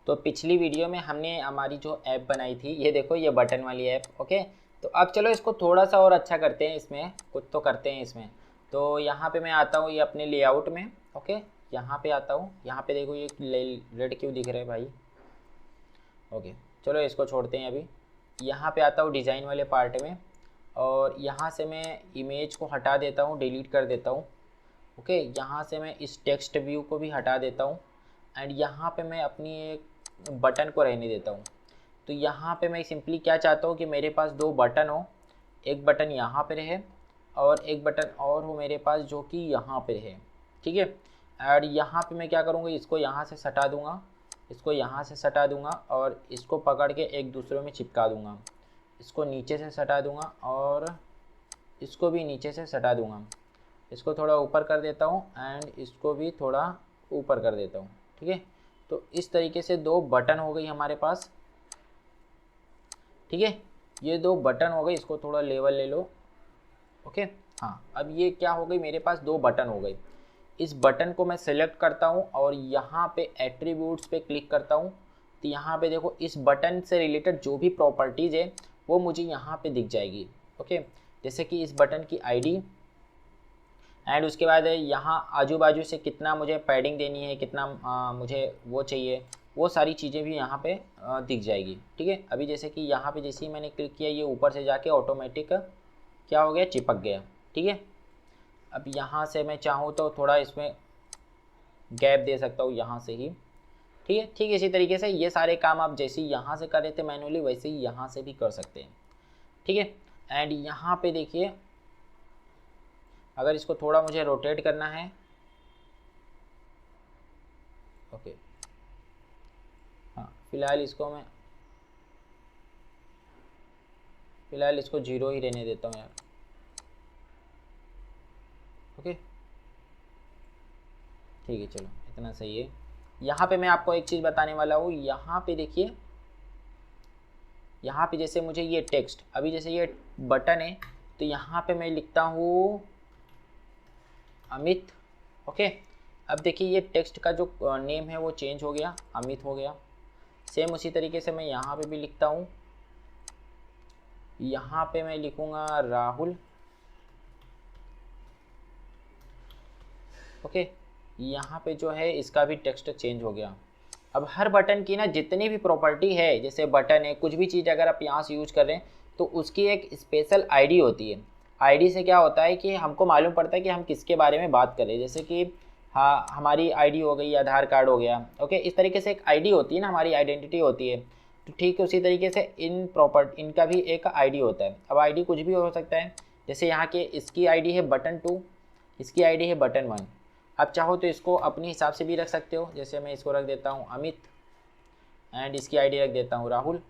तो पिछली वीडियो में हमने हमारी जो ऐप बनाई थी, ये देखो ये बटन वाली ऐप। ओके, तो अब चलो इसको थोड़ा सा और अच्छा करते हैं, इसमें कुछ तो करते हैं इसमें। तो यहाँ पे मैं आता हूँ ये अपने लेआउट में। ओके, यहाँ पे आता हूँ, यहाँ पे देखो ये रेड क्यों दिख रहा है भाई। ओके, चलो इसको छोड़ते हैं अभी। यहाँ पे आता हूँ डिज़ाइन वाले पार्ट में, और यहाँ से मैं इमेज को हटा देता हूँ, डिलीट कर देता हूँ। ओके, यहाँ से मैं इस टेक्स्ट व्यू को भी हटा देता हूँ, एंड यहाँ पे मैं अपनी एक बटन को रहने देता हूँ। तो यहाँ पे मैं सिंपली क्या चाहता हूँ कि मेरे पास दो बटन हो, एक बटन यहाँ पे रहे और एक बटन और हो मेरे पास जो कि यहाँ पे रहे। ठीक है, और यहाँ पे मैं क्या करूँगा, इसको यहाँ से सटा दूँगा, इसको यहाँ से सटा दूँगा और इसको पकड़ के एक दूसरे में चिपका दूँगा। इसको नीचे से सटा दूँगा और इसको भी नीचे से सटा दूँगा। इसको थोड़ा ऊपर कर देता हूँ एंड इसको भी थोड़ा ऊपर कर देता हूँ। ठीक है, तो इस तरीके से दो बटन हो गई हमारे पास। ठीक है, ये दो बटन हो गई, इसको थोड़ा लेवल ले लो। ओके, हाँ, अब ये क्या हो गई, मेरे पास दो बटन हो गई। इस बटन को मैं सेलेक्ट करता हूँ और यहाँ पे एट्रीब्यूट्स पे क्लिक करता हूँ। तो यहाँ पे देखो इस बटन से रिलेटेड जो भी प्रॉपर्टीज़ है वो मुझे यहाँ पे दिख जाएगी। ओके, जैसे कि इस बटन की आईडी, एंड उसके बाद यहाँ आजू बाजू से कितना मुझे पैडिंग देनी है, कितना मुझे वो चाहिए, वो सारी चीज़ें भी यहाँ पे दिख जाएगी। ठीक है, अभी जैसे कि यहाँ पे जैसे ही मैंने क्लिक किया, ये ऊपर से जाके ऑटोमेटिक क्या हो गया, चिपक गया। ठीक है, अब यहाँ से मैं चाहूँ तो थोड़ा इसमें गैप दे सकता हूँ यहाँ से ही। ठीक है, ठीक इसी तरीके से ये सारे काम आप जैसे ही यहाँ से कर रहे थे मैनुअली, वैसे ही यहाँ से भी कर सकते हैं। ठीक है, एंड यहाँ पे देखिए अगर इसको थोड़ा मुझे रोटेट करना है, ओके, हाँ, फिलहाल इसको 0 ही रहने देता हूँ यार। ओके, ठीक है, चलो इतना सही है। यहाँ पे मैं आपको एक चीज़ बताने वाला हूँ। यहाँ पे देखिए, यहाँ पे जैसे मुझे ये टेक्स्ट, अभी जैसे ये बटन है तो यहाँ पे मैं लिखता हूँ अमित। ओके, अब देखिए ये टेक्स्ट का जो नेम है वो चेंज हो गया, अमित हो गया। सेम उसी तरीके से मैं यहाँ पे भी लिखता हूँ, यहाँ पे मैं लिखूँगा राहुल। ओके, यहाँ पे जो है इसका भी टेक्स्ट चेंज हो गया। अब हर बटन की ना जितनी भी प्रॉपर्टी है, जैसे बटन है, कुछ भी चीज़ अगर आप यहाँ से यूज कर रहे हैं तो उसकी एक स्पेशल आईडी होती है। आईडी से क्या होता है कि हमको मालूम पड़ता है कि हम किसके बारे में बात कर रहे हैं। जैसे कि हाँ, हमारी आईडी हो गई, आधार कार्ड हो गया। ओके, इस तरीके से एक आईडी होती है ना, हमारी आइडेंटिटी होती है। तो ठीक है, उसी तरीके से इनका भी एक आईडी होता है। अब आईडी कुछ भी हो सकता है, जैसे यहाँ के इसकी आईडी है बटन 2, इसकी आईडी है बटन 1। आप चाहो तो इसको अपने हिसाब से भी रख सकते हो। जैसे मैं इसको रख देता हूँ अमित एंड इसकी आईडी रख देता हूँ राहुल।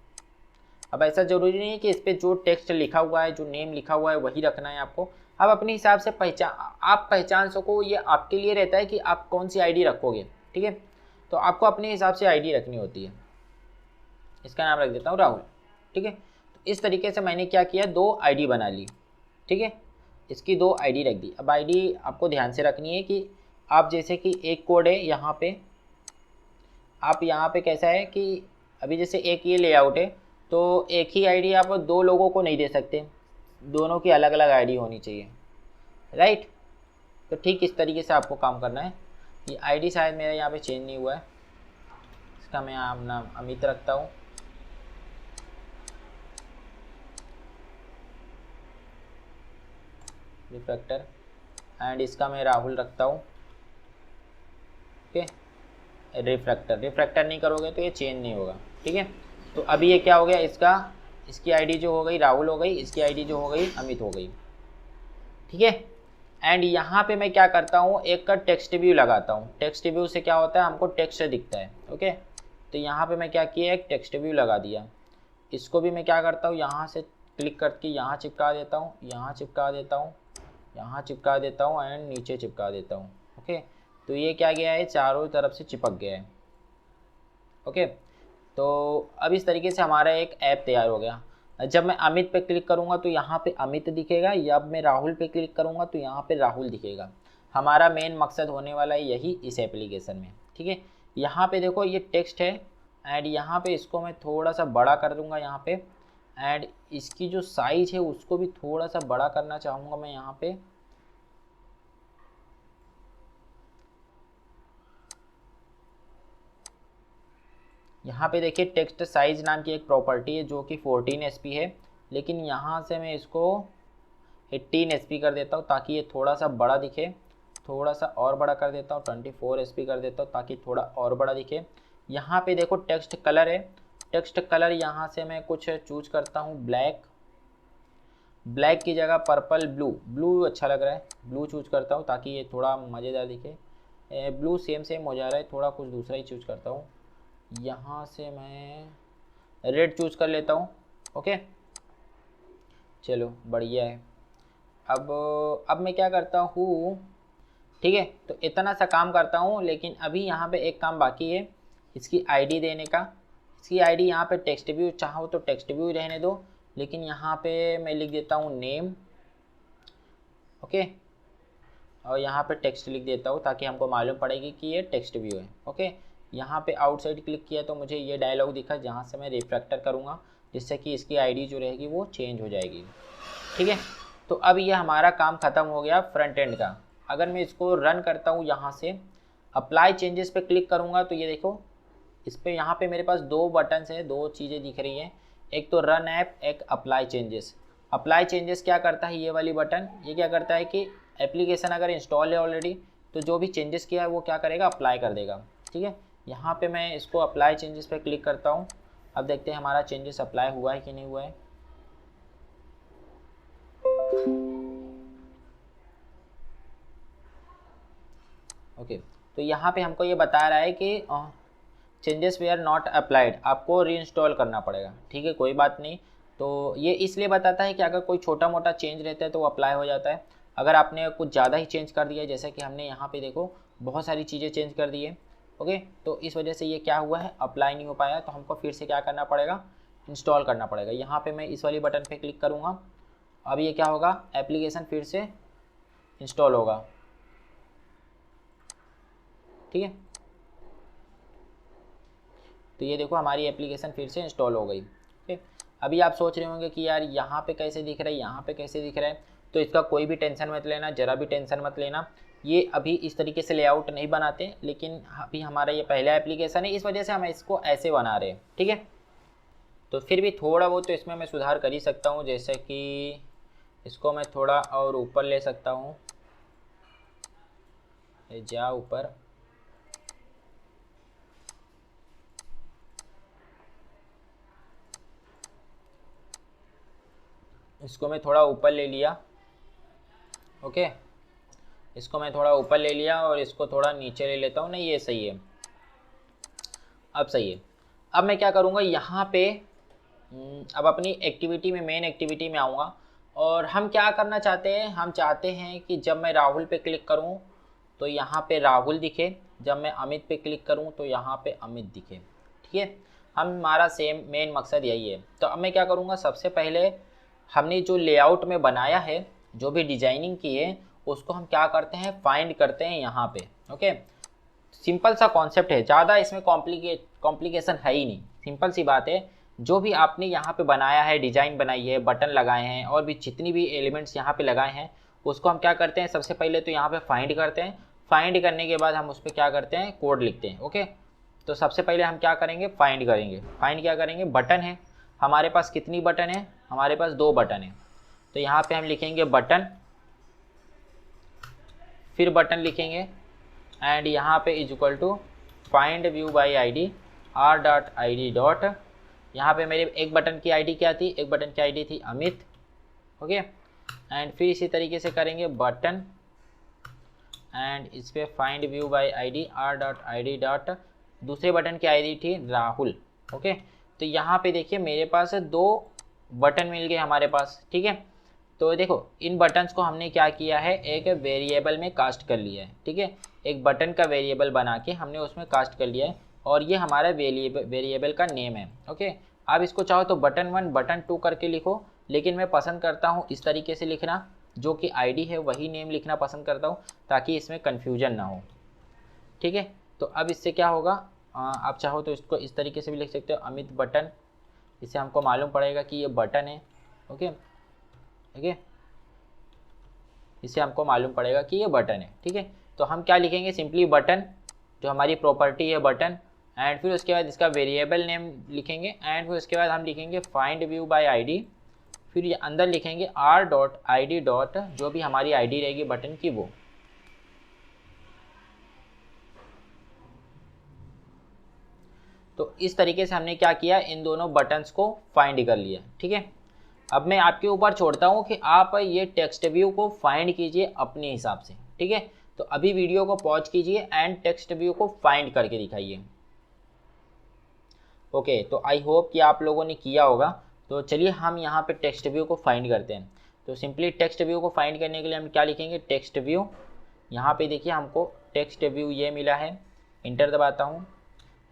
अब ऐसा ज़रूरी नहीं है कि इस पर जो टेक्स्ट लिखा हुआ है, जो नेम लिखा हुआ है वही रखना है आपको। आप अपने हिसाब से पहचान सको, ये आपके लिए रहता है कि आप कौन सी आईडी रखोगे। ठीक है, तो आपको अपने हिसाब से आईडी रखनी होती है। इसका नाम रख देता हूँ राहुल। ठीक है, तो इस तरीके से मैंने क्या किया, दो आईडी बना ली। ठीक है, इसकी दो आईडी रख दी। अब आईडी आपको ध्यान से रखनी है कि आप जैसे कि एक कोड है यहाँ पे, आप यहाँ पे कैसा है कि अभी जैसे एक ये लेआउट है तो एक ही आईडी आप दो लोगों को नहीं दे सकते, दोनों की अलग अलग आईडी होनी चाहिए, राइट। तो ठीक इस तरीके से आपको काम करना है। ये आईडी शायद मेरा यहाँ पे चेंज नहीं हुआ है, इसका मैं नाम अमित रखता हूँ। रिफ्रैक्टर, एंड इसका मैं राहुल रखता हूँ। ओके, रिफ्रैक्टर नहीं करोगे तो ये चेंज नहीं होगा। ठीक है, तो अभी ये क्या हो गया, इसकी आईडी जो हो गई राहुल हो गई, इसकी आईडी जो हो गई अमित हो गई। ठीक है, एंड यहाँ पे मैं क्या करता हूँ, एक का टेक्स्ट व्यू लगाता हूँ। टेक्स्ट व्यू से क्या होता है, हमको टेक्स्ट दिखता है। ओके, तो यहाँ पे मैं क्या किया, एक टेक्स्ट व्यू लगा दिया। इसको भी मैं क्या करता हूँ, यहाँ से क्लिक करके यहाँ चिपका देता हूँ, यहाँ चिपका देता हूँ, यहाँ चिपका देता हूँ एंड नीचे चिपका देता हूँ। ओके, तो ये क्या गया है, चारों तरफ से चिपक गया है। ओके, तो अब इस तरीके से हमारा एक ऐप तैयार हो गया। जब मैं अमित पे क्लिक करूँगा तो यहाँ पे अमित दिखेगा, या अब मैं राहुल पे क्लिक करूँगा तो यहाँ पे राहुल दिखेगा। हमारा मेन मकसद होने वाला है यही इस एप्लीकेशन में। ठीक है, यहाँ पे देखो ये टेक्स्ट है एंड यहाँ पे इसको मैं थोड़ा सा बड़ा कर दूंगा यहाँ पे, एंड इसकी जो साइज है उसको भी थोड़ा सा बड़ा करना चाहूँगा मैं यहाँ पे। यहाँ पे देखिए टेक्स्ट साइज नाम की एक प्रॉपर्टी है जो कि 14 SP है, लेकिन यहाँ से मैं इसको 18 SP कर देता हूँ ताकि ये थोड़ा सा बड़ा दिखे। थोड़ा सा और बड़ा कर देता हूँ, 24 SP कर देता हूँ ताकि थोड़ा और बड़ा दिखे। यहाँ पे देखो टेक्स्ट कलर है, टेक्स्ट कलर यहाँ से मैं कुछ चूज करता हूँ ब्लैक, ब्लैक की जगह पर्पल, ब्लू अच्छा लग रहा है, ब्लू चूज करता हूँ ताकि ये थोड़ा मज़ेदार दिखे। ब्लू सेम हो जा रहा है, थोड़ा कुछ दूसरा ही चूज करता हूँ। यहाँ से मैं रेड चूज कर लेता हूँ। ओके चलो बढ़िया है। अब मैं क्या करता हूँ, ठीक है, तो इतना सा काम करता हूँ, लेकिन अभी यहाँ पे एक काम बाकी है इसकी आईडी देने का। इसकी आईडी यहाँ पे टेक्स्ट व्यू, चाहो तो टेक्स्ट व्यू रहने दो, लेकिन यहाँ पे मैं लिख देता हूँ नेम। ओके, और यहाँ पे टेक्स्ट लिख देता हूँ ताकि हमको मालूम पड़ेगी कि ये टेक्स्ट व्यू है। ओके, यहाँ पे आउटसाइड क्लिक किया तो मुझे ये डायलॉग दिखा जहाँ से मैं रिफ्रैक्टर करूँगा, जिससे कि इसकी आईडी जो रहेगी वो चेंज हो जाएगी। ठीक है, तो अब ये हमारा काम ख़त्म हो गया फ्रंट एंड का। अगर मैं इसको रन करता हूँ, यहाँ से अप्लाई चेंजेस पे क्लिक करूँगा तो ये देखो इस पर यहाँ पे मेरे पास दो बटन्स हैं, दो चीज़ें दिख रही हैं, एक तो रन ऐप, एक अप्लाई चेंजेस। अप्लाई चेंजेस क्या करता है, ये वाली बटन, ये क्या करता है कि एप्लीकेशन अगर इंस्टॉल है ऑलरेडी तो जो भी चेंजेस किया है वो क्या करेगा, अप्लाई कर देगा। ठीक है, यहाँ पे मैं इसको अप्लाई चेंजेस पे क्लिक करता हूँ। अब देखते हैं हमारा चेंजेस अप्लाई हुआ है कि नहीं हुआ है। ओके, तो यहाँ पे हमको ये बता रहा है कि चेंजेस वे आर नॉट अप्लाइड, आपको रीइंस्टॉल करना पड़ेगा। ठीक है, कोई बात नहीं। तो ये इसलिए बताता है कि अगर कोई छोटा मोटा चेंज रहता है तो वो अप्लाई हो जाता है। अगर आपने कुछ ज़्यादा ही चेंज कर दिया है, जैसे कि हमने यहाँ पे देखो बहुत सारी चीज़ें चेंज कर दी है, ओके, तो इस वजह से ये क्या हुआ है, अप्लाई नहीं हो पाया, तो हमको फिर से क्या करना पड़ेगा, इंस्टॉल करना पड़ेगा। यहाँ पे मैं इस वाली बटन पे क्लिक करूँगा, अब ये क्या होगा, एप्लीकेशन फिर से इंस्टॉल होगा। ठीक है, तो ये देखो हमारी एप्लीकेशन फिर से इंस्टॉल हो गई। ठीक, अभी आप सोच रहे होंगे कि यार यहाँ पे कैसे दिख रहा है, यहाँ पे कैसे दिख रहा है, तो इसका कोई भी टेंशन मत लेना, ज़रा भी टेंशन मत लेना। ये अभी इस तरीके से लेआउट नहीं बनाते, लेकिन अभी हमारा ये पहला एप्लीकेशन है, इस वजह से हम इसको ऐसे बना रहे हैं। ठीक है, तो फिर भी थोड़ा बहुत तो इसमें मैं सुधार कर ही सकता हूँ, जैसे कि इसको मैं थोड़ा और ऊपर ले सकता हूँ, जा ऊपर, इसको मैं थोड़ा ऊपर ले लिया। ओके, इसको मैं थोड़ा ऊपर ले लिया और इसको थोड़ा नीचे ले लेता हूँ। नहीं, ये सही है, अब सही है। अब मैं क्या करूँगा, यहाँ पे अब अपनी एक्टिविटी में, मेन एक्टिविटी में आऊँगा, और हम क्या करना चाहते हैं, हम चाहते हैं कि जब मैं राहुल पे क्लिक करूँ तो यहाँ पे राहुल दिखे, जब मैं अमित पे क्लिक करूँ तो यहाँ पे अमित दिखे। ठीक है, हमारा सेम मेन मकसद यही है। तो अब मैं क्या करूँगा, सबसे पहले हमने जो लेआउट में बनाया है, जो भी डिजाइनिंग की है, उसको हम क्या करते हैं, फाइंड करते हैं यहाँ पे। ओके, सिंपल सा कॉन्सेप्ट है, ज़्यादा इसमें कॉम्प्लिकेशन है ही नहीं, सिंपल सी बात है। जो भी आपने यहाँ पे बनाया है, डिज़ाइन बनाई है, बटन लगाए हैं, और भी जितनी भी एलिमेंट्स यहाँ पे लगाए हैं, उसको हम क्या करते हैं, सबसे पहले तो यहाँ पे फाइंड करते हैं। फाइंड करने के बाद हम उस पर क्या करते हैं, कोड लिखते हैं। ओके, तो सबसे पहले हम क्या करेंगे, फाइंड करेंगे। फाइंड क्या करेंगे, बटन है हमारे पास, कितनी बटन है हमारे पास, 2 बटन है, तो यहाँ पे हम लिखेंगे बटन, फिर बटन लिखेंगे, एंड यहाँ पे is equal to find view by ID R dot I D dot, यहाँ पे मेरे एक बटन की आईडी क्या थी, एक बटन की आईडी थी अमित। ओके, एंड फिर इसी तरीके से करेंगे बटन, एंड इस पर find view by ID R dot I D dot, दूसरे बटन की आईडी थी राहुल। ओके, तो यहाँ पे देखिए मेरे पास 2 बटन मिल गए हमारे पास। ठीक है, तो देखो इन बटन्स को हमने क्या किया है, एक वेरिएबल में कास्ट कर लिया है। ठीक है, एक बटन का वेरिएबल बना के हमने उसमें कास्ट कर लिया है, और ये हमारा वेरिएबल का नेम है। ओके, आप इसको चाहो तो बटन 1 बटन 2 करके लिखो, लेकिन मैं पसंद करता हूँ इस तरीके से लिखना, जो कि आईडी है वही नेम लिखना पसंद करता हूँ, ताकि इसमें कन्फ्यूजन ना हो। ठीक है, तो अब इससे क्या होगा, आप चाहो तो इसको इस तरीके से भी लिख सकते हो, अमित बटन। इससे हमको मालूम पड़ेगा कि ये बटन है। ओके ओके, इससे हमको मालूम पड़ेगा कि ये बटन है। ठीक है, तो हम क्या लिखेंगे, सिंपली बटन, जो हमारी प्रॉपर्टी है बटन, एंड फिर उसके बाद इसका वेरिएबल नेम लिखेंगे, एंड फिर उसके बाद हम लिखेंगे फाइंड व्यू बाय आईडी। फिर ये अंदर लिखेंगे r.id डॉट जो भी हमारी आईडी रहेगी बटन की वो। तो इस तरीके से हमने क्या किया, इन दोनों बटन्स को फाइंड कर लिया। ठीक है, अब मैं आपके ऊपर छोड़ता हूँ कि आप ये टेक्स्ट व्यू को फाइंड कीजिए अपने हिसाब से। ठीक है, तो अभी वीडियो को पॉज कीजिए एंड टेक्स्ट व्यू को फाइंड करके दिखाइए। ओके, तो आई होप कि आप लोगों ने किया होगा। तो चलिए हम यहाँ पे टेक्स्ट व्यू को फाइंड करते हैं। तो सिंपली टेक्स्ट व्यू को फाइंड करने के लिए हम क्या लिखेंगे, टेक्स्ट व्यू। यहाँ पे देखिए हमको टेक्स्ट व्यू ये मिला है, इंटर दबाता हूँ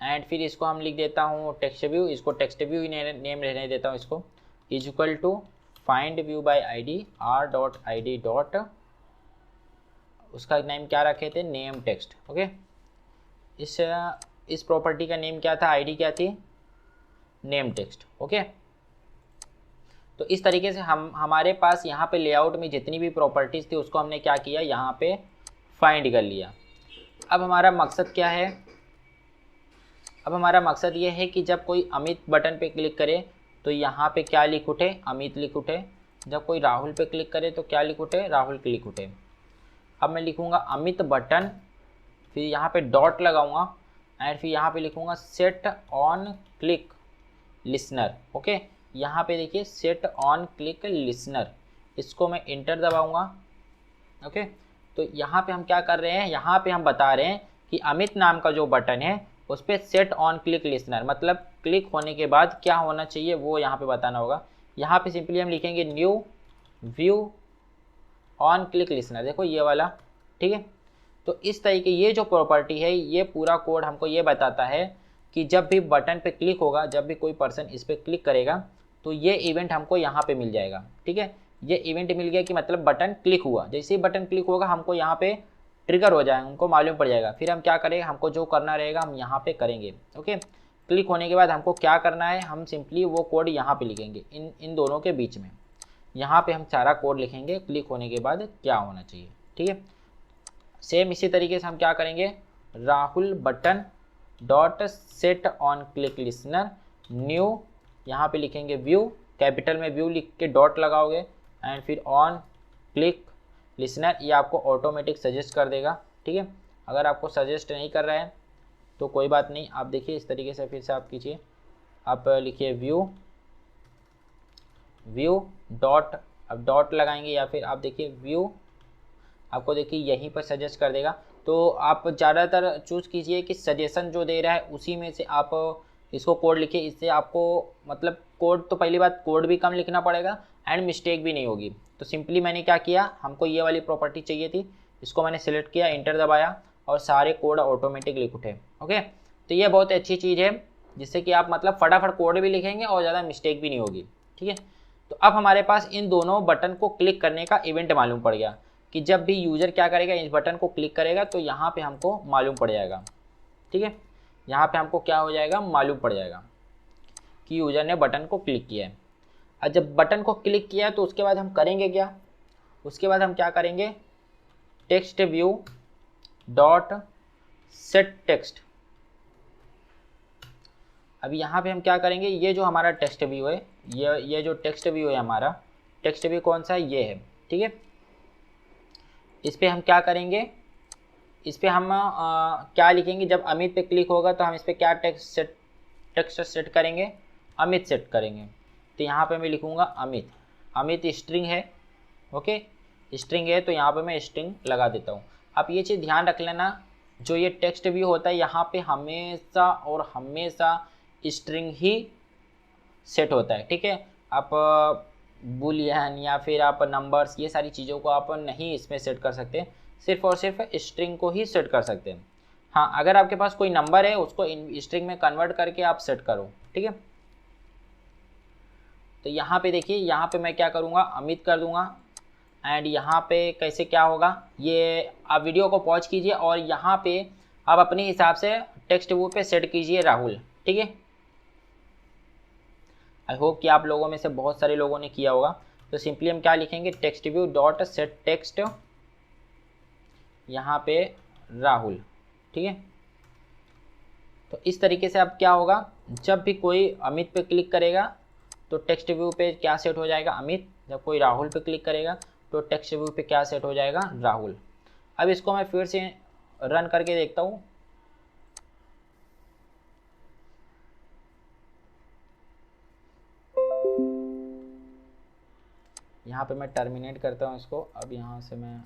एंड फिर इसको हम लिख देता हूँ टेक्स्ट व्यू, इसको टेक्स्ट व्यू ही नेम रहने देता हूँ इसको, is equal to find view by ID r.id dot, उसका नेम क्या रखे थे, नेम टेक्स्ट। ओके, इस प्रॉपर्टी का नेम क्या था, आईडी क्या थी, नेम टेक्स्ट। ओके, तो इस तरीके से हमारे पास यहाँ पे लेआउट में जितनी भी प्रॉपर्टीज़ थी उसको हमने क्या किया, यहाँ पे फाइंड कर लिया। अब हमारा मकसद क्या है, अब हमारा मकसद ये है कि जब कोई अमित बटन पे क्लिक करे तो यहाँ पे क्या लिख उठे, अमित लिख उठे। जब कोई राहुल पे क्लिक करे तो क्या लिख उठे, राहुल क्लिक उठे। अब मैं लिखूँगा अमित बटन, फिर यहाँ पे डॉट लगाऊंगा एंड फिर यहाँ पे लिखूँगा set on click listener. Okay, यहाँ पे देखिए सेट ऑन क्लिक लिसनर, इसको मैं इंटर दबाऊंगा। ओके, तो यहाँ पे हम क्या कर रहे हैं, यहाँ पे हम बता रहे हैं कि अमित नाम का जो बटन है उस पर सेट ऑन क्लिक लिसनर, मतलब क्लिक होने के बाद क्या होना चाहिए वो यहाँ पे बताना होगा। यहाँ पे सिंपली हम लिखेंगे new view on click listener, देखो ये वाला। ठीक है, तो इस तरीके ये जो प्रॉपर्टी है, ये पूरा कोड हमको ये बताता है कि जब भी बटन पे क्लिक होगा, जब भी कोई पर्सन इस पर क्लिक करेगा तो ये इवेंट हमको यहाँ पे मिल जाएगा। ठीक है, ये इवेंट मिल गया कि मतलब बटन क्लिक हुआ। जैसे ही बटन क्लिक होगा हमको यहाँ पे ट्रिगर हो जाएगा, हमको मालूम पड़ जाएगा। फिर हम क्या करेंगे, हमको जो करना रहेगा हम यहाँ पे करेंगे। ओके, क्लिक होने के बाद हमको क्या करना है, हम सिंपली वो कोड यहाँ पे लिखेंगे इन दोनों के बीच में। यहाँ पे हम सारा कोड लिखेंगे क्लिक होने के बाद क्या होना चाहिए। ठीक है, सेम इसी तरीके से हम क्या करेंगे, Rahul button dot set on click listener new, यहाँ पे लिखेंगे व्यू, कैपिटल में व्यू लिख के डॉट लगाओगे एंड फिर ऑन क्लिक लिसनर, ये आपको ऑटोमेटिक सजेस्ट कर देगा। ठीक है, अगर आपको सजेस्ट नहीं कर रहा है तो कोई बात नहीं, आप देखिए इस तरीके से फिर से आप कीजिए, आप लिखिए व्यू डॉट, अब डॉट लगाएंगे या फिर आप देखिए व्यू, आपको देखिए यहीं पर सजेस्ट कर देगा। तो आप ज़्यादातर चूज़ कीजिए कि सजेशन जो दे रहा है उसी में से आप इसको कोड लिखिए, इससे आपको मतलब कोड, तो पहली बात कोड भी कम लिखना पड़ेगा एंड मिस्टेक भी नहीं होगी। तो सिंपली मैंने क्या किया, हमको ये वाली प्रॉपर्टी चाहिए थी, इसको मैंने सेलेक्ट किया, इंटर दबाया और सारे कोड ऑटोमेटिक लिख उठे। ओके, तो ये बहुत अच्छी चीज़ है जिससे कि आप मतलब फटाफट कोड भी लिखेंगे और ज़्यादा मिस्टेक भी नहीं होगी। ठीक है, तो अब हमारे पास इन दोनों बटन को क्लिक करने का इवेंट मालूम पड़ गया कि जब भी यूज़र क्या करेगा, इस बटन को क्लिक करेगा तो यहाँ पे हमको मालूम पड़ जाएगा। ठीक है, यहाँ पे हमको क्या हो जाएगा, मालूम पड़ जाएगा कि यूज़र ने बटन को क्लिक किया है। और जब बटन को क्लिक किया है तो उसके बाद हम करेंगे क्या, उसके बाद हम क्या करेंगे, text view dot set text. अब यहाँ पे हम क्या करेंगे, ये जो हमारा टेक्स्ट व्यू है, ये जो टेक्स्ट व्यू है हमारा, टेक्स्ट व्यू कौन सा है, ये है। ठीक है, इस पर हम क्या करेंगे, इस पर हम क्या लिखेंगे, जब अमित पे क्लिक होगा तो हम इस पर क्या टेक्स्ट सेट करेंगे, अमित सेट करेंगे। तो यहाँ पे मैं लिखूँगा अमित, अमित स्ट्रिंग है। ओके, स्ट्रिंग है तो यहाँ पे मैं स्ट्रिंग लगा देता हूँ। आप ये चीज़ ध्यान रख लेना, जो ये टेक्स्ट व्यू होता है यहाँ पे हमेशा और हमेशा स्ट्रिंग ही सेट होता है। ठीक है, आप बुलियन या फिर आप नंबर्स, ये सारी चीज़ों को आप नहीं इसमें सेट कर सकते, सिर्फ और सिर्फ स्ट्रिंग को ही सेट कर सकते हैं। हाँ, अगर आपके पास कोई नंबर है उसको स्ट्रिंग में कन्वर्ट करके आप सेट करो। ठीक है, तो यहाँ पे देखिए, यहाँ पे मैं क्या करूँगा, अमित कर दूँगा एंड यहाँ पे कैसे क्या होगा, ये आप वीडियो को पॉज कीजिए और यहाँ पे आप अपने हिसाब से टेक्स्ट व्यू पे सेट कीजिए राहुल, ठीक है। आई होप कि आप लोगों में से बहुत सारे लोगों ने किया होगा। तो सिंपली हम क्या लिखेंगे, text view dot set text यहाँ पे राहुल, ठीक है। तो इस तरीके से अब क्या होगा, जब भी कोई अमित पे क्लिक करेगा तो टेक्स्ट व्यू पे क्या सेट हो जाएगा, अमित। जब कोई राहुल पे क्लिक करेगा तो टेक्स्ट व्यू पे क्या सेट हो जाएगा, राहुल। अब इसको मैं फिर से रन करके देखता हूँ। यहाँ पे मैं टर्मिनेट करता हूँ इसको। अब यहाँ से मैं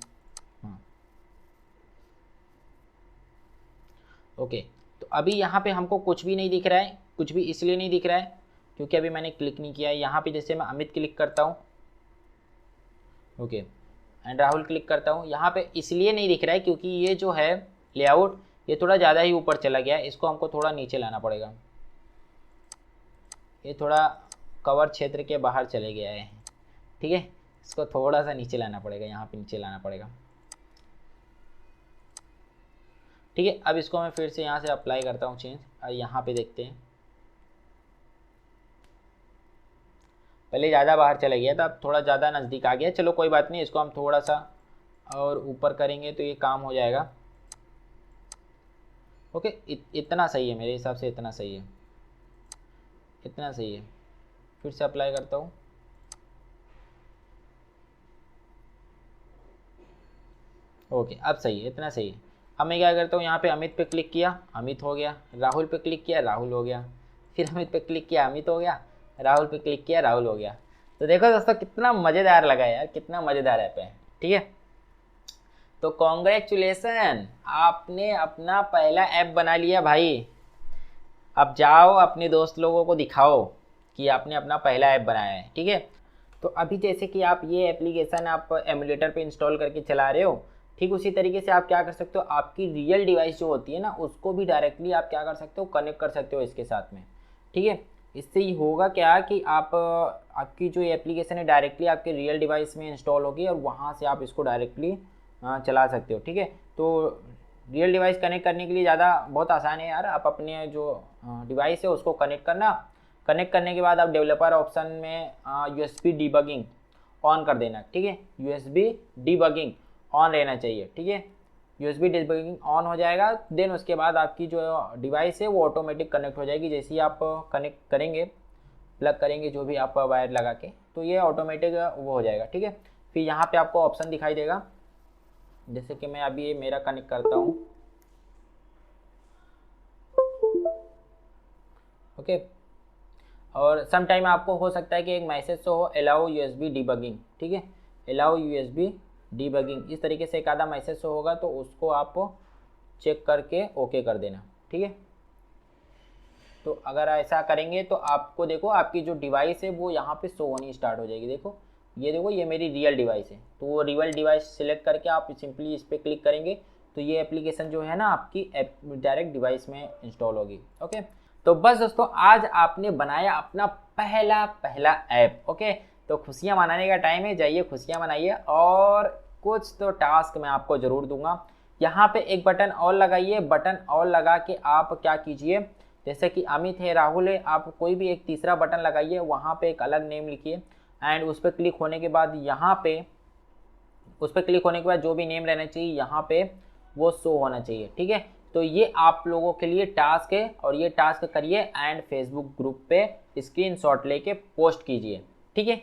ओके। तो अभी यहाँ पे हमको कुछ भी नहीं दिख रहा है, कुछ भी इसलिए नहीं दिख रहा है क्योंकि अभी मैंने क्लिक नहीं किया है। यहाँ पे जैसे मैं अमित क्लिक करता हूँ, ओके, एंड राहुल क्लिक करता हूँ, यहाँ पे इसलिए नहीं दिख रहा है क्योंकि ये जो है लेआउट ये थोड़ा ज़्यादा ही ऊपर चला गया है। इसको हमको थोड़ा नीचे लाना पड़ेगा, ये थोड़ा कवर क्षेत्र के बाहर चले गया है, ठीक है। इसको थोड़ा सा नीचे लाना पड़ेगा, यहाँ पे नीचे लाना पड़ेगा, ठीक है। अब इसको मैं फिर से यहाँ से अप्लाई करता हूँ चेंज, और यहाँ पे देखते हैं। पहले ज़्यादा बाहर चला गया था, अब थोड़ा ज़्यादा नज़दीक आ गया। चलो कोई बात नहीं, इसको हम थोड़ा सा और ऊपर करेंगे तो ये काम हो जाएगा। ओके, इतना सही है मेरे हिसाब से, इतना सही है, इतना सही है। फिर से अप्लाई करता हूँ। ओके, अब सही है, इतना सही है। अब मैं क्या करता हूँ, यहाँ पे अमित पे क्लिक किया, अमित हो गया। राहुल पे क्लिक किया, राहुल हो गया। फिर अमित पे क्लिक किया, अमित हो गया। राहुल पे क्लिक किया, राहुल हो गया। तो देखो दोस्तों कितना मज़ेदार लगा यार, कितना मज़ेदार ऐप है, ठीक है। तो कॉन्ग्रेचुलेसन, आपने अपना पहला ऐप बना लिया भाई। अब जाओ अपने दोस्त लोगों को दिखाओ कि आपने अपना पहला ऐप बनाया है, ठीक है। तो अभी जैसे कि आप ये एप्लीकेशन आप एमुलेटर पे इंस्टॉल करके चला रहे हो, ठीक उसी तरीके से आप क्या कर सकते हो, आपकी रियल डिवाइस जो होती है ना उसको भी डायरेक्टली आप क्या कर सकते हो, कनेक्ट कर सकते हो इसके साथ में, ठीक है। इससे ही होगा क्या कि आप आपकी जो एप्लीकेशन है डायरेक्टली आपके रियल डिवाइस में इंस्टॉल होगी और वहाँ से आप इसको डायरेक्टली चला सकते हो, ठीक है। तो रियल डिवाइस कनेक्ट करने के लिए ज़्यादा बहुत आसान है यार। आप अपने जो डिवाइस है उसको कनेक्ट करना, कनेक्ट करने के बाद आप डेवलपर ऑप्शन में USB डिबगिंग ऑन कर देना, ठीक है। USB डिबगिंग ऑन रहना चाहिए, ठीक है। USB डिबगिंग ऑन हो जाएगा, देन उसके बाद आपकी जो डिवाइस है वो ऑटोमेटिक कनेक्ट हो जाएगी। जैसे ही आप कनेक्ट करेंगे, प्लग करेंगे जो भी आप वायर लगा के, तो ये ऑटोमेटिक वो हो जाएगा, ठीक है। फिर यहाँ पे आपको ऑप्शन दिखाई देगा, जैसे कि मैं अभी ये मेरा कनेक्ट करता हूँ, ओके। और सम टाइम आपको हो सकता है कि एक मैसेज तो हो अलाउ USB डिबगिंग, ठीक है, अलाउ USB डिबगिंग, इस तरीके से एक आधा मैसेज तो होगा, तो उसको आप चेक करके ओके कर देना, ठीक है। तो अगर ऐसा करेंगे तो आपको देखो आपकी जो डिवाइस है वो यहाँ पे शो होनी स्टार्ट हो जाएगी। देखो ये देखो, ये मेरी रियल डिवाइस है। तो वो रियल डिवाइस सिलेक्ट करके आप सिंपली इस पर क्लिक करेंगे तो ये एप्लीकेशन जो है ना आपकी डायरेक्ट डिवाइस में इंस्टॉल होगी, ओके। तो बस दोस्तों आज आपने बनाया अपना पहला ऐप, ओके। तो खुशियाँ मनाने का टाइम है, जाइए खुशियाँ मनाइए। और कुछ तो टास्क मैं आपको ज़रूर दूंगा। यहाँ पे एक बटन और लगाइए, बटन और लगा के आप क्या कीजिए, जैसे कि अमित है, राहुल है, आप कोई भी एक तीसरा बटन लगाइए, वहाँ पे एक अलग नेम लिखिए एंड उस पर क्लिक होने के बाद यहाँ पे उस पर क्लिक होने के बाद जो भी नेम रहना चाहिए यहाँ पे वो शो होना चाहिए, ठीक है। तो ये आप लोगों के लिए टास्क है और ये टास्क करिए एंड फेसबुक ग्रुप पे स्क्रीनशॉट लेके पोस्ट कीजिए, ठीक है।